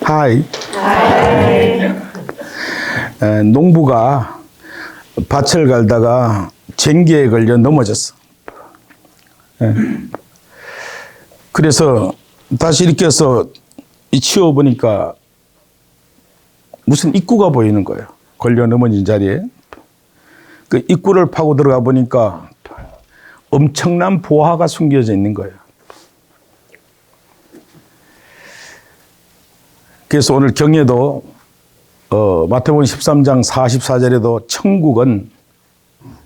하이. 농부가 밭을 갈다가 쟁기에 걸려 넘어졌어. 그래서 다시 일으켜서 치워보니까 무슨 입구가 보이는 거예요. 걸려 넘어진 자리에. 그 입구를 파고 들어가 보니까 엄청난 보화가 숨겨져 있는 거예요. 그래서 오늘 경에도 마태복음 13장 44절에도 천국은,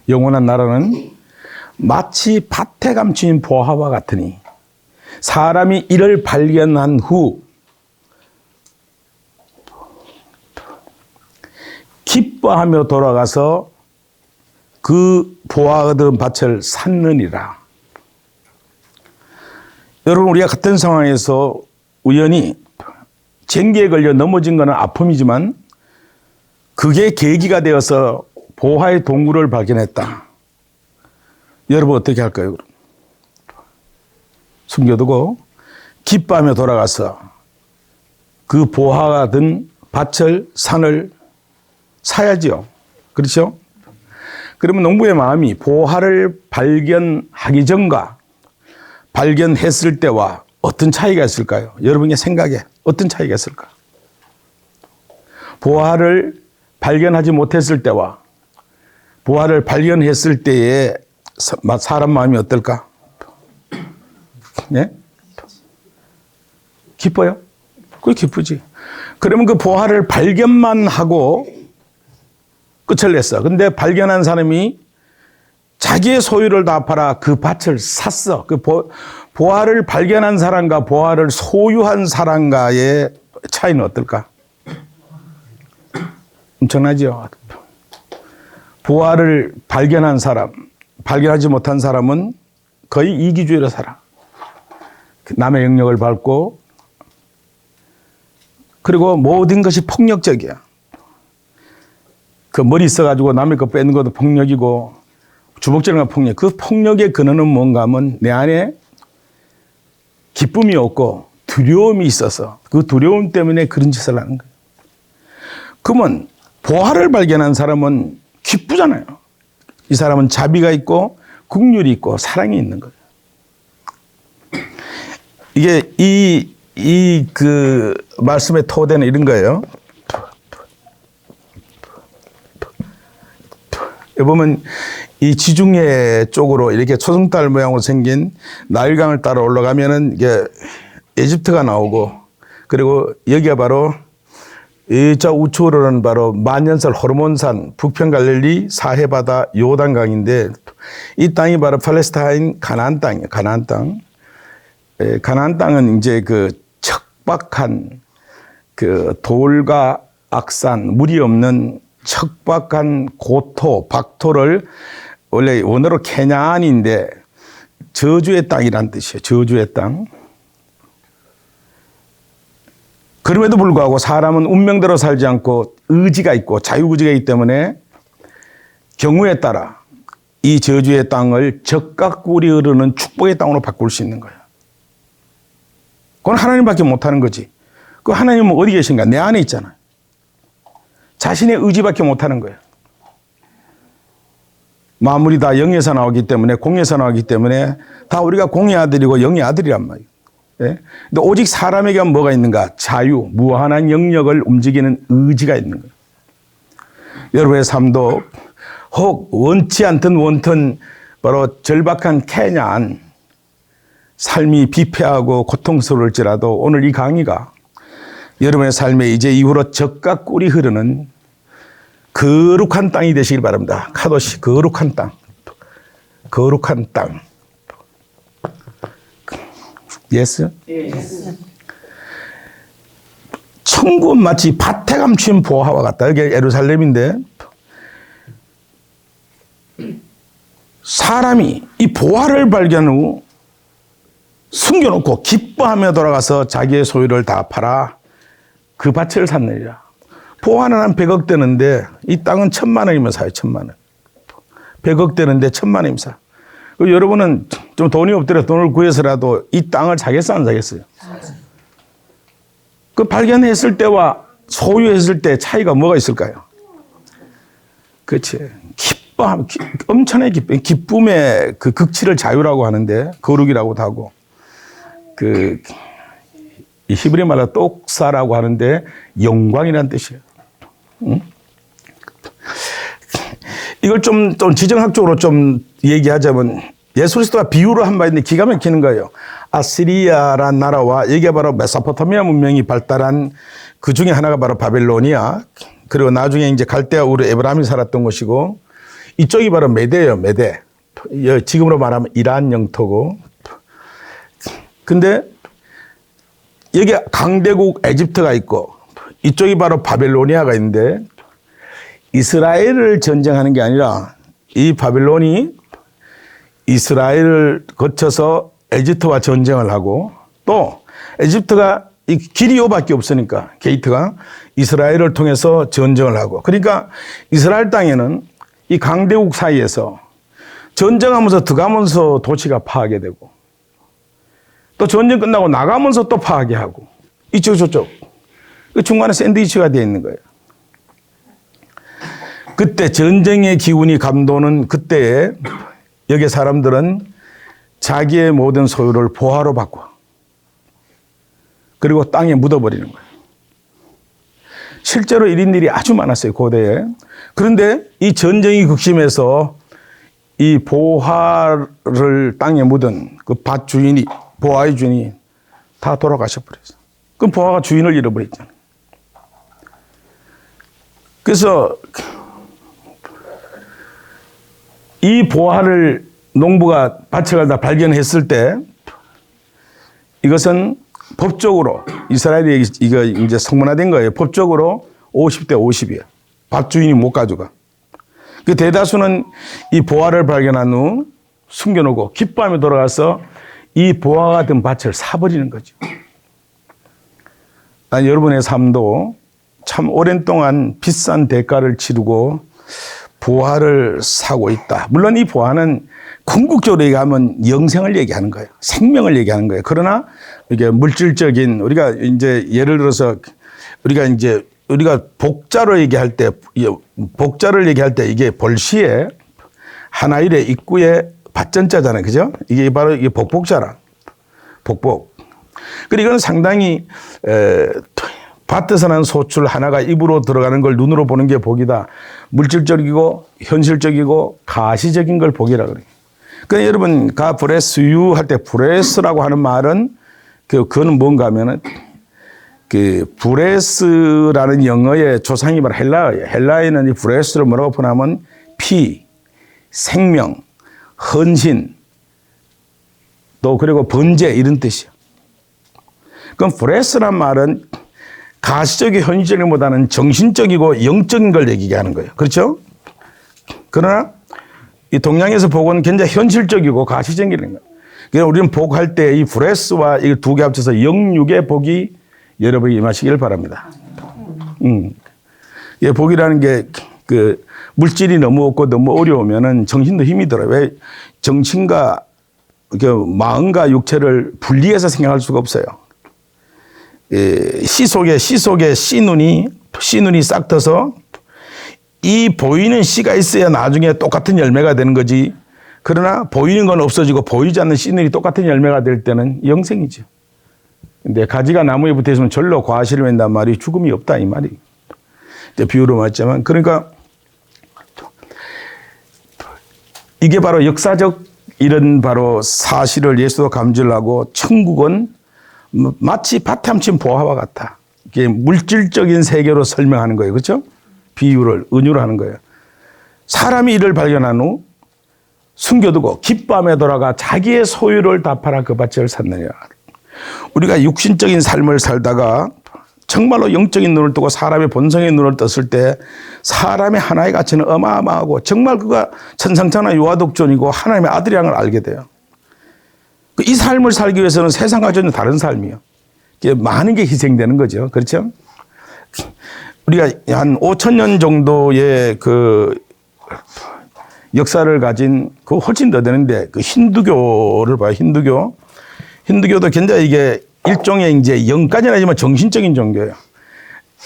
영원한 나라는 마치 밭에 감추인 보화와 같으니 사람이 이를 발견한 후 기뻐하며 돌아가서 그 보화 얻은 밭을 샀느니라. 여러분, 우리가 같은 상황에서 우연히 쟁기에 걸려 넘어진 것은 아픔이지만 그게 계기가 되어서 보화의 동굴을 발견했다. 여러분 어떻게 할까요? 숨겨두고 기뻐하며 돌아가서 그 보화가 든 밭을, 산을 사야지요. 그렇죠? 그러면 농부의 마음이 보화를 발견하기 전과 발견했을 때와 어떤 차이가 있을까요? 여러분의 생각에 어떤 차이가 있을까? 보화를 발견하지 못했을 때와 보화를 발견했을 때의 사람 마음이 어떨까? 예? 기뻐요? 그게 기쁘지. 그러면 그 보화를 발견만 하고 끝을 냈어. 근데 발견한 사람이 자기의 소유를 다 팔아 그 밭을 샀어. 그 보화를 발견한 사람과 보화를 소유한 사람과의 차이는 어떨까? 엄청나죠? 보화를 발견한 사람, 발견하지 못한 사람은 거의 이기주의로 살아. 남의 영역을 밟고, 그리고 모든 것이 폭력적이야. 그 머리 있어가지고 남의 거 뺏는 것도 폭력이고, 주먹질과 폭력. 그 폭력의 근원은 뭔가 하면 내 안에 기쁨이 없고 두려움이 있어서 그 두려움 때문에 그런 짓을 하는 거예요. 그러면 보화를 발견한 사람은 기쁘잖아요. 이 사람은 자비가 있고 긍휼이 있고 사랑이 있는 거예요. 이게 그 말씀의 토대는 이런 거예요. 여기 보면 이 지중해 쪽으로 이렇게 초승달 모양으로 생긴 나일강을 따라 올라가면은 이게 에집트가 나오고, 그리고 여기가 바로 이저 우측으로는 바로 만년설 호르몬산, 북편 갈릴리, 사해바다, 요단강인데, 이 땅이 바로 팔레스타인 가나안 땅이에요. 가나안 땅. 가나안 땅은 이제 그 척박한 그 돌과 악산, 물이 없는 척박한 고토, 박토를 원래 원어로 케냐안인데 저주의 땅이란 뜻이에요. 저주의 땅. 그럼에도 불구하고 사람은 운명대로 살지 않고 의지가 있고 자유의지가 있기 때문에 경우에 따라 이 저주의 땅을 적과 꿀이 흐르는 축복의 땅으로 바꿀 수 있는 거예요. 그건 하나님밖에 못하는 거지. 그 하나님은 어디 계신가? 내 안에 있잖아요. 자신의 의지밖에 못하는 거예요. 만물이 다 영에서 나오기 때문에, 공에서 나오기 때문에 다 우리가 공의 아들이고 영의 아들이란 말이에요. 예? 근데 오직 사람에게 뭐가 있는가? 자유, 무한한 영역을 움직이는 의지가 있는 거예요. 여러분의 삶도 혹 원치 않든 원튼 바로 절박한 케냐안, 삶이 비폐하고 고통스러울지라도 오늘 이 강의가 여러분의 삶에 이제 이후로 적과 꿀이 흐르는 거룩한 땅이 되시길 바랍니다. 카도시, 거룩한 땅. 거룩한 땅. 예스? 예스. 천국은 마치 밭에 감춘 보화와 같다. 여기 예루살렘인데 사람이 이 보화를 발견 후 숨겨놓고 기뻐하며 돌아가서 자기의 소유를 다 팔아 그 밭을 샀느니라. 보화는 한 100억 되는데 이 땅은 1000만 원이면 사요. 1000만 원. 100억 되는데 1000만 원이면 사. 여러분은 좀 돈이 없더라도 돈을 구해서라도 이 땅을 사겠어 안 사겠어요? 그 발견했을 때와 소유했을 때 차이가 뭐가 있을까요? 그렇지. 엄청나게 기쁨의 그 극치를 자유라고 하는데, 거룩이라고도 하고, 이 히브리 말로 똑사라고 하는데 영광이라는 뜻이에요. 응? 이걸 좀 지정학적으로 좀 얘기하자면 예수 그리스도가 비유를 한 바 있는데 기가 막히는 거예요. 아시리아란 나라와 여기가 바로 메소포타미아 문명이 발달한 그 중에 하나가 바로 바벨로니아, 그리고 나중에 이제 갈대아 우르 에브라임이 살았던 곳이고, 이쪽이 바로 메대예요. 메대. 지금으로 말하면 이란 영토고. 근데 여기 강대국 에집트가 있고 이쪽이 바로 바벨로니아가 있는데, 이스라엘을 전쟁하는 게 아니라 이 바벨론이 이스라엘을 거쳐서 에집트와 전쟁을 하고, 또 에집트가 이 길이 요밖에 없으니까 게이트가 이스라엘을 통해서 전쟁을 하고, 그러니까 이스라엘 땅에는 이 강대국 사이에서 전쟁하면서 들어가면서 도시가 파괴되고, 또 전쟁 끝나고 나가면서 또 파괴하고, 이쪽 저쪽 그 중간에 샌드위치가 되어 있는 거예요. 그때 전쟁의 기운이 감도는 그때에 여기 사람들은 자기의 모든 소유를 보화로 바꿔, 그리고 땅에 묻어버리는 거예요. 실제로 이런 일이 아주 많았어요, 고대에. 그런데 이 전쟁이 극심해서 이 보화를 땅에 묻은 그 밭 주인이, 보화의 주인이 다 돌아가셔버렸어요. 그럼 보화가 주인을 잃어버렸잖아요. 그래서 이 보화를 농부가 밭에 가다 발견했을 때, 이것은 법적으로 이스라엘이 이거 이제 성문화된 거예요. 법적으로 50대 50이에요. 밭 주인이 못 가져가. 그 대다수는 이 보화를 발견한 후 숨겨놓고 기뻐하며 돌아가서 이 보화가 든 밭을 사버리는 거죠. 여러분의 삶도 참 오랜 동안 비싼 대가를 치르고 보화를 사고 있다. 물론 이 보화는 궁극적으로 얘기하면 영생을 얘기하는 거예요. 생명을 얘기하는 거예요. 그러나 이게 물질적인, 우리가 이제 예를 들어서 우리가 복자로 얘기할 때, 복자를 얘기할 때 이게 벌시에 하나일의 입구에 밭전자잖아요. 그죠? 이게 바로 이게 복복자라. 복복. 그리고 이건 상당히 밭에서 난 소출 하나가 입으로 들어가는 걸 눈으로 보는 게 복이다. 물질적이고 현실적이고 가시적인 걸 복이라 그래요. 그러니까 여러분 가 브레스 유 할 때 브레스라고 하는 말은 그거는 뭔가 하면은 그 브레스라는 영어의 조상이 바로 헬라어예요. 헬라어에는 이 브레스를 뭐라고 표현하면 피, 생명, 헌신, 또 그리고 번제 이런 뜻이에요. 그럼 브레스란 말은 가시적인 현실적이보다는 정신적이고 영적인 걸 얘기하는 거예요. 그렇죠? 그러나 이 동양에서 복은 굉장히 현실적이고 가시적인 거예요. 그래서 우리는 복할 때 이 브레스와 이 두 개 합쳐서 영육의 복이 여러분이 임하시길 바랍니다. 예, 복이라는 게 그 물질이 너무 없고 너무 어려우면은 정신도 힘이 들어요. 왜 정신과 그 마음과 육체를 분리해서 생각할 수가 없어요. 씨 속에 씨눈이 싹 터서 이 보이는 씨가 있어야 나중에 똑같은 열매가 되는 거지. 그러나 보이는 건 없어지고 보이지 않는 씨눈이 똑같은 열매가 될 때는 영생이죠. 근데 가지가 나무에 붙어 있으면 절로 과실을 맺는단 말이 죽음이 없다 이 말이. 비유로 맞지만 그러니까 이게 바로 역사적 이런 바로 사실을 예수도 감지를 하고 천국은 마치 밭에 함친 보화와 같아. 이게 물질적인 세계로 설명하는 거예요. 그렇죠? 비유를, 은유를 하는 거예요. 사람이 이를 발견한 후 숨겨두고 기뻐하며 돌아가 자기의 소유를 다 팔아 그 밭을 샀느냐. 우리가 육신적인 삶을 살다가 정말로 영적인 눈을 뜨고 사람의 본성의 눈을 떴을 때 사람의 하나의 가치는 어마어마하고 정말 그가 천상천하 유아독존이고 하나님의 아들이라는 걸 알게 돼요. 이 삶을 살기 위해서는 세상과 전혀 다른 삶이에요. 많은 게 희생되는 거죠. 그렇죠? 우리가 한 5,000년 정도의 그 역사를 가진 그 훨씬 더 되는데 그 힌두교를 봐요. 힌두교도 굉장히 이게 일종의 이제 영까지는 아니지만 정신적인 종교예요.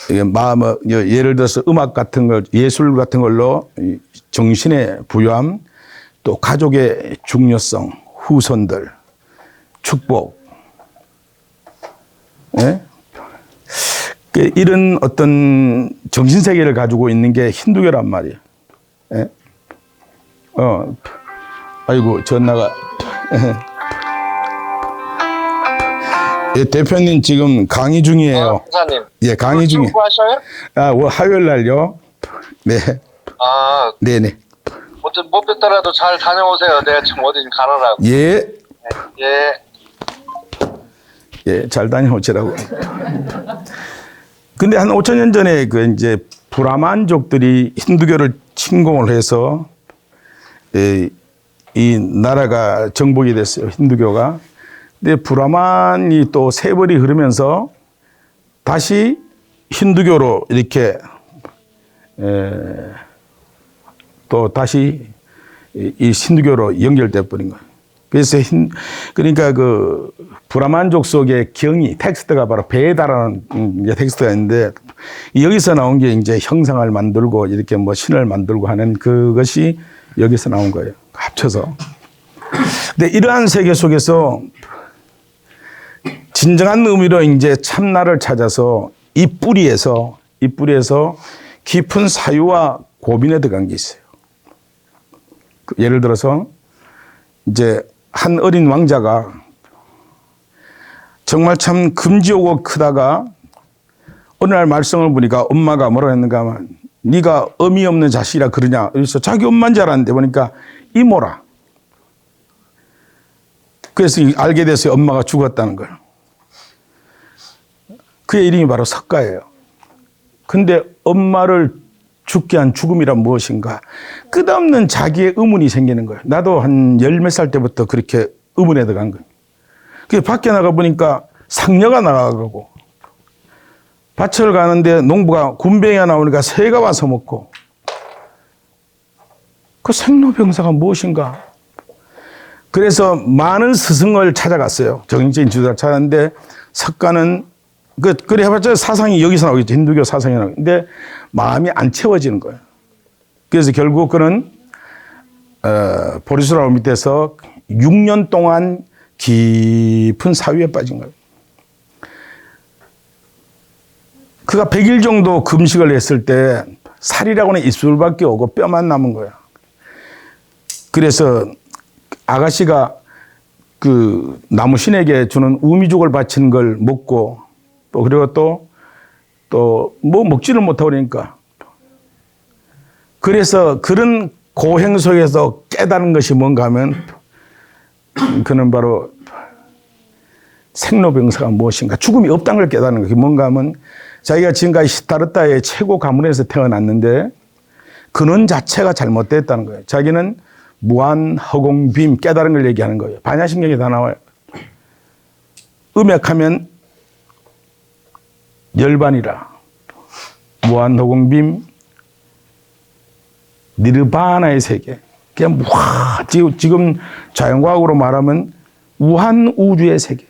이게 예를 들어서 음악 같은 걸, 예술 같은 걸로 정신의 부유함, 또 가족의 중요성, 후손들, 축복, 예? 이런 어떤 정신 세계를 가지고 있는 게 힌두교란 말이에요. 예? 아이고 전화가. 예, 대표님 지금 강의 중이에요. 목사님. 예, 강의 중에. 하셔요? 화요일 날요. 네. 네네. 못 뵙더라도 잘 다녀오세요. 내가 지금 어디 좀 가느라고. 예. 예. 예, 잘 다녀오시라고. 근데 한 5천 년 전에 그 이제 브라만족들이 힌두교를 침공을 해서 이 나라가 정복이 됐어요. 힌두교가. 근데 브라만이 또 세월이 흐르면서 다시 힌두교로 이렇게 또 다시 이 힌두교로 연결돼 버린 거예요. 그래서 그러니까 그 브라만족 속의 경이 텍스트가 바로 베다라는 텍스트가 있는데 여기서 나온 게 이제 형상을 만들고 이렇게 뭐 신을 만들고 하는 그것이 여기서 나온 거예요. 합쳐서. 근데 이러한 세계 속에서 진정한 의미로 이제 참나를 찾아서 이 뿌리에서 깊은 사유와 고민에 들어간 게 있어요. 예를 들어서 이제 한 어린 왕자가 정말 참 금지오고 크다가 어느 날 말썽을 부니까 엄마가 뭐라고 했는가 하면 네가 어미 없는 자식이라 그러냐. 그래서 자기 엄마인 줄 알았는데 보니까 이모라. 그래서 알게 돼서 엄마가 죽었다는 거예요. 그의 이름이 바로 석가예요. 근데 엄마를 죽게 한 죽음이란 무엇인가? 끝없는 자기의 의문이 생기는 거예요. 나도 한 열 몇 살 때부터 그렇게 의문에 들어간 거예요. 그래서 밖에 나가 보니까 상녀가 나가고 밭을 가는데 농부가 군뱅이가 나오니까 새가 와서 먹고 그 생로병사가 무엇인가? 그래서 많은 스승을 찾아갔어요. 정신적인 지도자를 찾았는데 석가는 그래 해봤자 사상이 여기서 나오겠죠. 힌두교 사상이 나오는데 마음이 안 채워지는 거예요. 그래서 결국 그는 보리수라로 밑에서 6년 동안 깊은 사유에 빠진 거예요. 그가 100일 정도 금식을 했을 때 살이라고는 입술밖에 오고 뼈만 남은 거예요. 그래서 아가씨가 그 나무신에게 주는 우미죽을 바치는 걸 먹고 또 그리고 또 뭐 먹지를 못하고 그러니까 그래서 그런 고행 속에서 깨달은 것이 뭔가 하면 그는 바로 생로병사가 무엇인가 죽음이 없다는 걸 깨달은 것이 뭔가 하면 자기가 지금까지 시타르타의 최고 가문에서 태어났는데 근원 자체가 잘못됐다는 거예요. 자기는 무한 허공빔 깨달은 걸 얘기하는 거예요. 반야신경에 다 나와요. 음약하면 열반이라 무한 허공빔 니르바나의 세계. 그냥 지금 자연과학으로 말하면 무한 우주의 세계,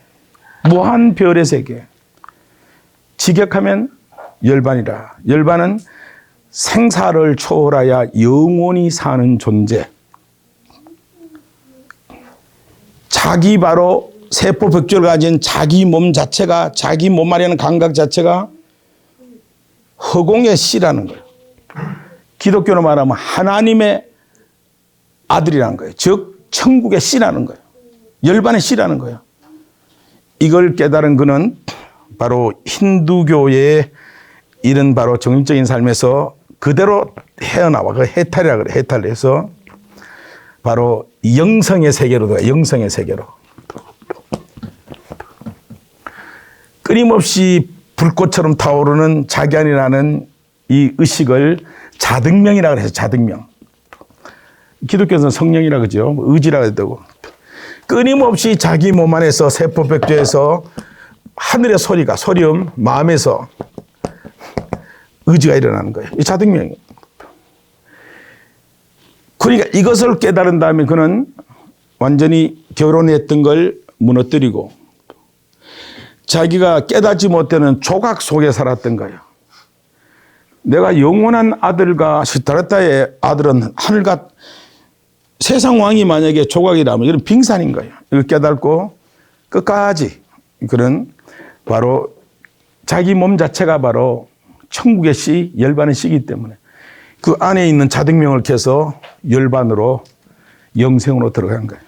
무한 별의 세계. 직역하면 열반이라. 열반은 생사를 초월하여 영원히 사는 존재. 자기 바로 세포벽조를 가진 자기 몸 자체가, 자기 몸 안에 감각 자체가 허공의 씨라는 거예요. 기독교로 말하면 하나님의 아들이라는 거예요. 즉 천국의 씨라는 거예요. 열반의 씨라는 거예요. 이걸 깨달은 그는 바로 힌두교의 이런 바로 정신적인 삶에서 그대로 헤어나와. 그 해탈이라고 그래요. 해탈을 해서 바로 영성의 세계로 들어가요. 영성의 세계로. 끊임없이 불꽃처럼 타오르는 자기 안에 나는 이 의식을 자등명이라고 해서 자등명. 기독교에서는 성령이라고 그러죠. 의지라고 해도 되고. 끊임없이 자기 몸 안에서 세포벽조에서 하늘의 소리가, 소리음, 마음에서 의지가 일어나는 거예요. 이 자등명이에요. 그러니까 이것을 깨달은 다음에 그는 완전히 결혼했던 걸 무너뜨리고 자기가 깨닫지 못하는 조각 속에 살았던 거예요. 내가 영원한 아들과 시타르타의 아들은 하늘과 세상 왕이 만약에 조각이라면 이런 빙산인 거예요. 이걸 깨닫고 끝까지 그런 바로 자기 몸 자체가 바로 천국의 씨, 열반의 씨이기 때문에 그 안에 있는 자등명을 켜서 열반으로 영생으로 들어간 거예요.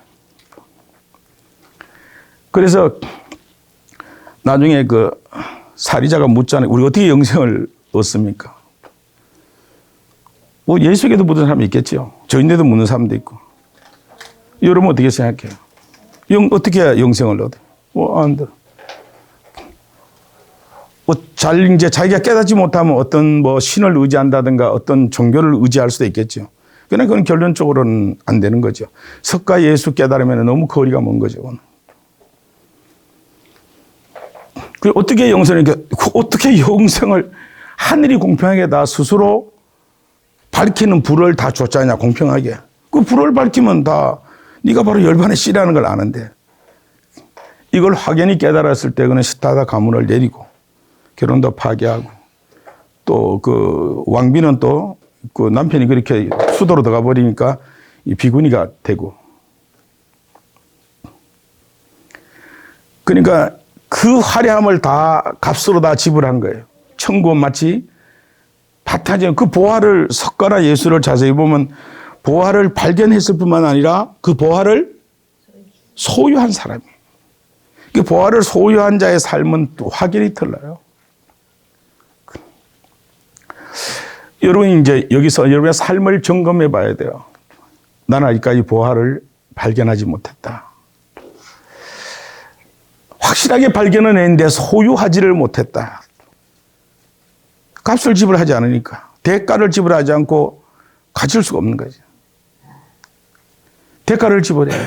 그래서 나중에 그 사리자가 묻잖아요. 우리 어떻게 영생을 얻습니까? 뭐 예수에게도 묻는 사람이 있겠죠. 저인데도 묻는 사람도 있고. 여러분 어떻게 생각해요? 어떻게 해야 영생을 얻어요? 안 돼. 잘 이제 자기가 깨닫지 못하면 어떤 뭐 신을 의지한다든가 어떤 종교를 의지할 수도 있겠죠. 그러나 그건 결론적으로는 안 되는 거죠. 석가 예수 깨달으면 너무 거리가 먼 거죠. 그건. 어떻게 어떻게 영생을 하늘이 공평하게 다 스스로 밝히는 불을 다 줬잖냐, 공평하게. 그 불을 밝히면 다 네가 바로 열반의 씨라는 걸 아는데 이걸 확연히 깨달았을 때 그는 시타다 가문을 내리고 결혼도 파기하고 또 그 왕비는 또 그 남편이 그렇게 수도로 들어가 버리니까 이 비구니가 되고 그러니까 그 화려함을 다 값으로 다 지불한 거예요. 천국은 마치 바타지 그 보화를 석가라 예수를 자세히 보면 보화를 발견했을 뿐만 아니라 그 보화를 소유한 사람이에요. 그 보화를 소유한 자의 삶은 또 확연히 틀려요. 여러분이 이제 여기서 여러분의 삶을 점검해 봐야 돼요. 나는 아직까지 보화를 발견하지 못했다. 확실하게 발견은 했는데 소유하지를 못했다. 값을 지불하지 않으니까. 대가를 지불하지 않고 가질 수가 없는 거죠. 대가를 지불해요.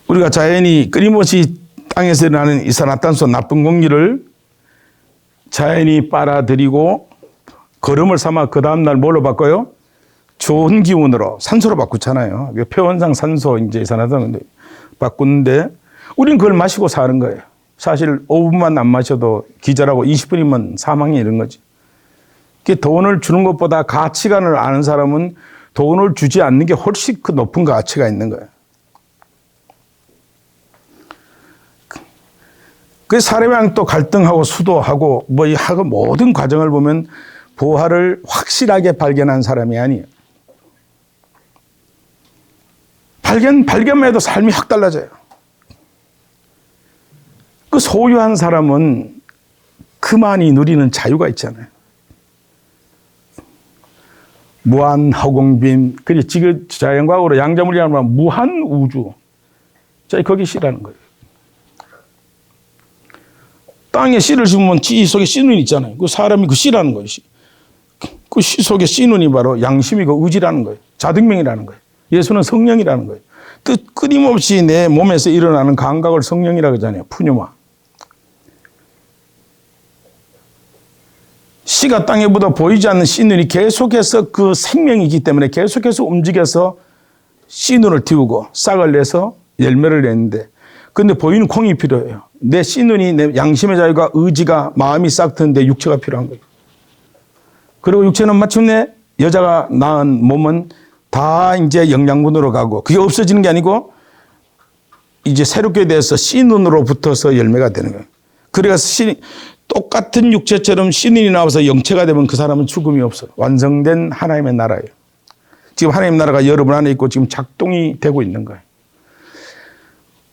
우리가 자연이 끊임없이 땅에서 나는 이산화탄소 나쁜 공기를 자연이 빨아들이고 거름을 삼아 그 다음날 뭘로 바꿔요? 좋은 기운으로 산소로 바꾸잖아요. 표현상 산소 이제 이산화탄소 바꾸는데 우리는 그걸 마시고 사는 거예요. 사실 5분만 안 마셔도 기절하고 20분이면 사망이 이런 거지. 돈을 주는 것보다 가치관을 아는 사람은 돈을 주지 않는 게 훨씬 그 높은 가치가 있는 거예요. 그 사람이랑 또 갈등하고 수도하고 뭐 이 하고 모든 과정을 보면 보화를 확실하게 발견한 사람이 아니에요. 발견만 해도 삶이 확 달라져요. 그 소유한 사람은 그만이 누리는 자유가 있잖아요. 무한 허공빈, 그리고 지금 자연과학으로 양자물리라는 말 무한 우주. 자, 거기 씨라는 거예요. 땅에 씨를 심으면 씨 속에 씨눈이 있잖아요. 그 사람이 그 씨라는 거예요. 그 씨 속에 씨눈이 바로 양심이고 의지라는 거예요. 자등명이라는 거예요. 예수는 성령이라는 거예요. 끊임없이 내 몸에서 일어나는 감각을 성령이라고 하잖아요. 푸뉴마. 씨가 땅에 묻어 보이지 않는 씨눈이 계속해서 그 생명이기 때문에 계속해서 움직여서 씨눈을 틔우고 싹을 내서 열매를 내는데 근데 보이는 콩이 필요해요. 내 씨눈이 내 양심의 자유가 의지가 마음이 싹 트는데 육체가 필요한 거예요. 그리고 육체는 마침내 여자가 낳은 몸은 다 이제 영양분으로 가고 그게 없어지는 게 아니고 이제 새롭게 돼서 씨눈으로 붙어서 열매가 되는 거예요. 그래서 똑같은 육체처럼 씨눈이 나와서 영체가 되면 그 사람은 죽음이 없어요. 완성된 하나님의 나라예요. 지금 하나님의 나라가 여러분 안에 있고 지금 작동이 되고 있는 거예요.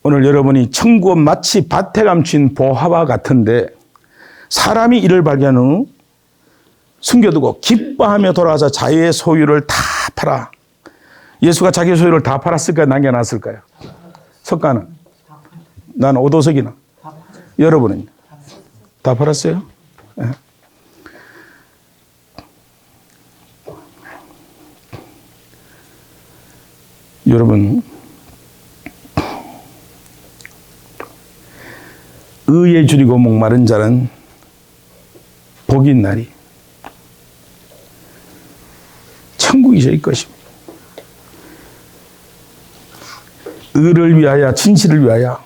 오늘 여러분이 천국은 마치 밭에 감춘 보화와 같은데 사람이 이를 발견한 후 숨겨두고 기뻐하며 돌아와서 자기의 소유를 다 팔아. 예수가 자기 소유를 다 팔았을까요? 남겨놨을까요? 석가는? 나는 오도석이나? 여러분은? 다 팔았어요? 네. 여러분 의에 줄이고 목마른 자는 복이 있나니 천국이 저희 것입니다. 의를 위하여 진실을 위하여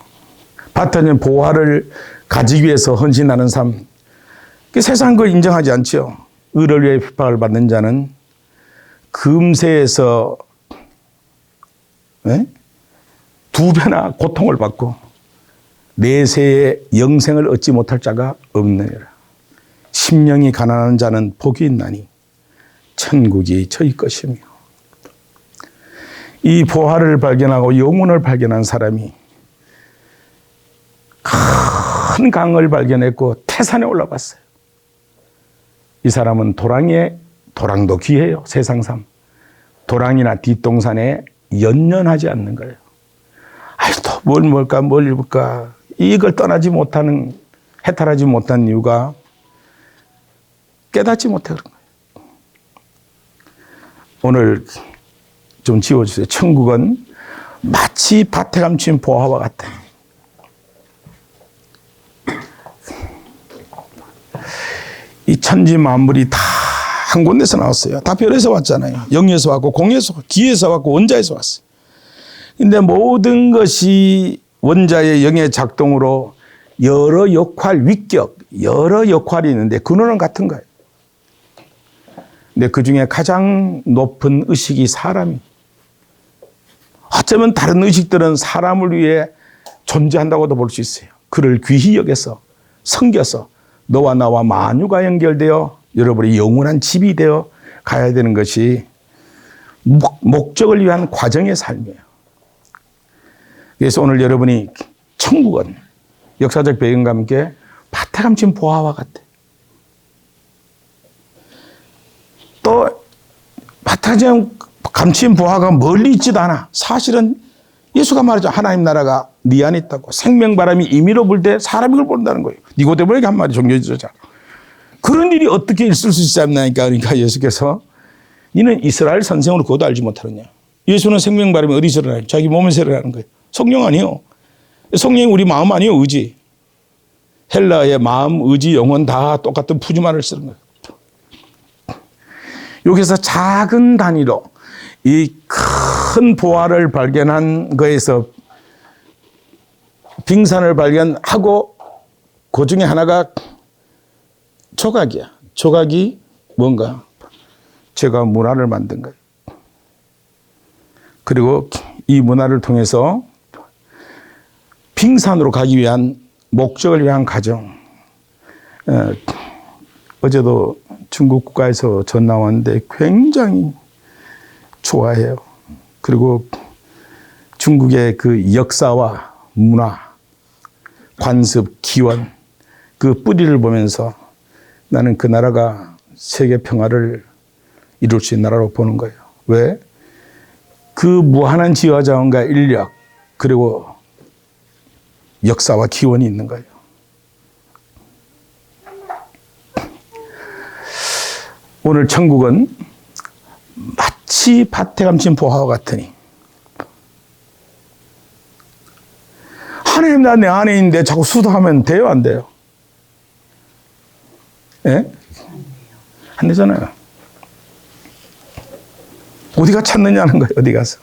밭에 보화를 가지기 위해서 헌신하는 삶. 세상 그걸 인정하지 않죠. 의를 위해 핍박을 받는 자는 금세에서 두 배나 고통을 받고 내세의 영생을 얻지 못할 자가 없느니라. 심령이 가난한 자는 복이 있나니 천국이 저희 것이며. 이 보화를 발견하고 영혼을 발견한 사람이 큰 강을 발견했고 태산에 올라갔어요. 이 사람은 도랑도 귀해요. 세상 삶. 도랑이나 뒷동산에 연연하지 않는 거예요. 아이, 또 뭘 입을까. 이걸 떠나지 못하는, 해탈하지 못한 이유가 깨닫지 못해 그런 거예요. 오늘 좀 지워주세요. 천국은 마치 밭에 감춘 보화와 같아. 이 천지 만물이 다 한 군데서 나왔어요. 다 별에서 왔잖아요. 영에서 왔고 공에서 왔고 기에서 왔고 원자에서 왔어요. 근데 모든 것이 원자의 영의 작동으로 여러 역할, 위격, 여러 역할이 있는데 근원은 같은 거예요. 근데 그 중에 가장 높은 의식이 사람이. 어쩌면 다른 의식들은 사람을 위해 존재한다고도 볼 수 있어요. 그를 귀히 여겨서 섬겨서 너와 나와 만유가 연결되어 여러분이 영원한 집이 되어 가야 되는 것이 목적을 위한 과정의 삶이에요. 그래서 오늘 여러분이 천국은 역사적 배경과 함께 밭에 감춘 보화와 같아. 또 밭에 감춘 보화가 멀리 있지도 않아. 사실은 예수가 말하죠. 하나님 나라가 네 안에 있다고. 생명바람이 임의로 불 때 사람이 그걸 본다는 거예요. 니고데모에게 한 말이 종교지도자. 그런 일이 어떻게 있을 수 있지 않나니까. 그러니까 예수께서 너는 이스라엘 선생으로 그것도 알지 못하느냐. 예수는 생명바람이 어디서 일어나요? 자기 몸에서 일어나는 거예요. 성령 아니요. 성령이 우리 마음 아니요. 의지. 헬라의 마음, 의지, 영혼 다 똑같은 푸주말을 쓰는 거예요. 여기서 작은 단위로 이 큰 보화를 발견한 거에서 빙산을 발견하고 그 중에 하나가 조각이야. 조각이 뭔가 제가 문화를 만든 거예요. 그리고 이 문화를 통해서 빙산으로 가기 위한 목적을 위한 과정. 어제도 중국 국가에서 전 나왔는데 굉장히 좋아해요. 그리고 중국의 그 역사와 문화, 관습, 기원, 그 뿌리를 보면서 나는 그 나라가 세계 평화를 이룰 수 있는 나라로 보는 거예요. 왜? 그 무한한 지화 자원과 인력, 그리고 역사와 기원이 있는 거예요. 오늘 천국은 마치 밭에 감춘 보화와 같으니 하나님 나 내 안에 있는데 자꾸 수도하면 돼요 안 돼요? 예? 안 되잖아요. 어디가 찾느냐는 거예요. 어디 가서.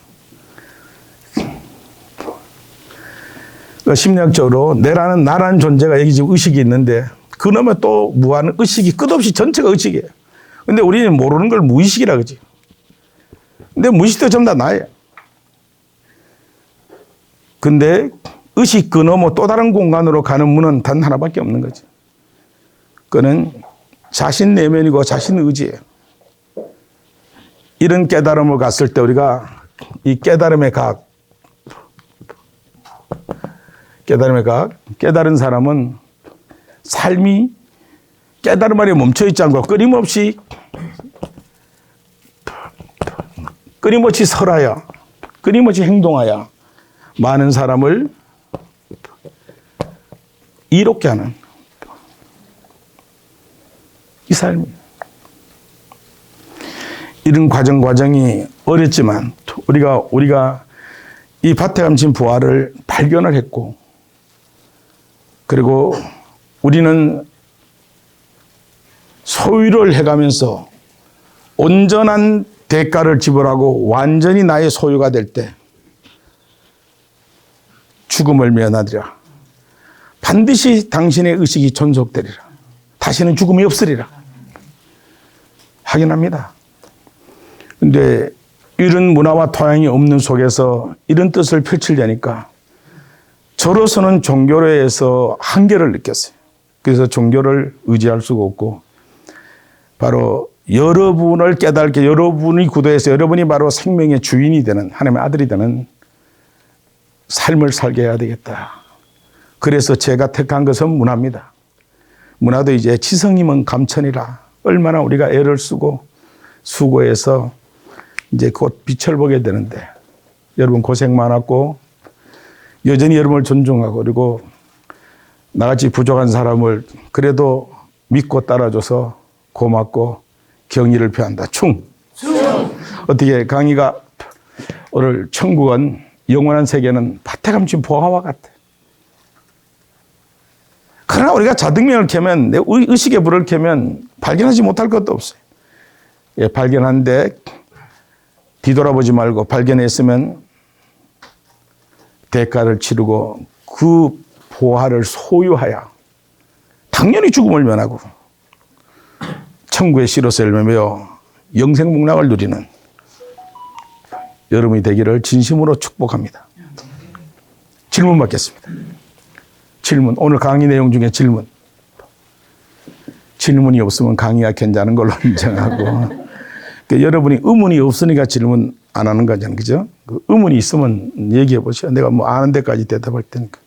심리학적으로 나라는 존재가 여기 지금 의식이 있는데 그놈의 또 무한 의식이 끝없이 전체가 의식이에요. 근데 우리는 모르는 걸 무의식이라 그러지. 근데 무의식도 전부 다 나예요. 근데 의식 그 너머 또 다른 공간으로 가는 문은 단 하나밖에 없는 거죠. 그는 자신 내면이고 자신 의지예요. 이런 깨달음을 갔을 때 우리가 이 깨달음의 각, 깨달은 사람은 삶이 깨달음 안에 멈춰있지 않고 끊임없이 설하여, 끊임없이 행동하여 많은 사람을 이롭게 하는 이 삶이에요. 이런 과정이 어렵지만 우리가 이 밭에 감춘 부활을 발견을 했고, 그리고 우리는 소유를 해가면서 온전한 대가를 지불하고 완전히 나의 소유가 될 때 죽음을 면하리라. 반드시 당신의 의식이 존속되리라. 다시는 죽음이 없으리라. 확인합니다. 근데 이런 문화와 토양이 없는 속에서 이런 뜻을 펼치려니까 저로서는 종교로에서 한계를 느꼈어요. 그래서 종교를 의지할 수가 없고 바로 여러분을 깨닫게 여러분이 구도해서 여러분이 바로 생명의 주인이 되는 하나님의 아들이 되는 삶을 살게 해야 되겠다. 그래서 제가 택한 것은 문화입니다. 문화도 이제 지성이면 감천이라 얼마나 우리가 애를 쓰고 수고해서 이제 곧 빛을 보게 되는데 여러분 고생 많았고 여전히 여러분을 존중하고 그리고 나같이 부족한 사람을 그래도 믿고 따라줘서 고맙고 경의를 표한다. 어떻게 강의가 오늘 천국은 영원한 세계는 밭에 감춘 보화와 같아. 그러나 우리가 자등면을 켜면 내 의식의 불을 켜면 발견하지 못할 것도 없어요. 예, 발견한데 뒤돌아보지 말고 발견했으면 대가를 치르고 그 보화를 소유하여 당연히 죽음을 면하고 천국의 씨로서 열매며 영생복락을 누리는 여러분이 되기를 진심으로 축복합니다. 질문 받겠습니다. 질문. 오늘 강의 내용 중에 질문. 질문이 없으면 강의가 괜찮은 걸로 인정하고 그러니까 여러분이 의문이 없으니까 질문 안 하는 거잖아요. 그죠? 그 의문이 있으면 얘기해 보세요. 내가 뭐 아는 데까지 대답할 테니까.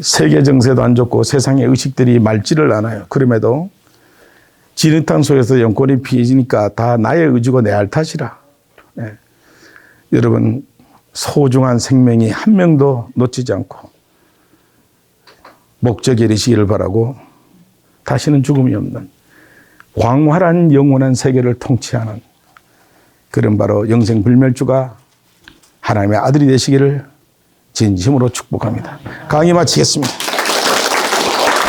세계 정세도 안 좋고 세상의 의식들이 맑지를 않아요. 그럼에도 진흙탕 속에서 영혼이 피해지니까 다 나의 의지고 내 알 탓이라. 네. 여러분 소중한 생명이 한 명도 놓치지 않고 목적에 이르시기를 바라고 다시는 죽음이 없는 광활한 영원한 세계를 통치하는 그런 바로 영생불멸주가 하나님의 아들이 되시기를 진심으로 축복합니다. 강의 마치겠습니다.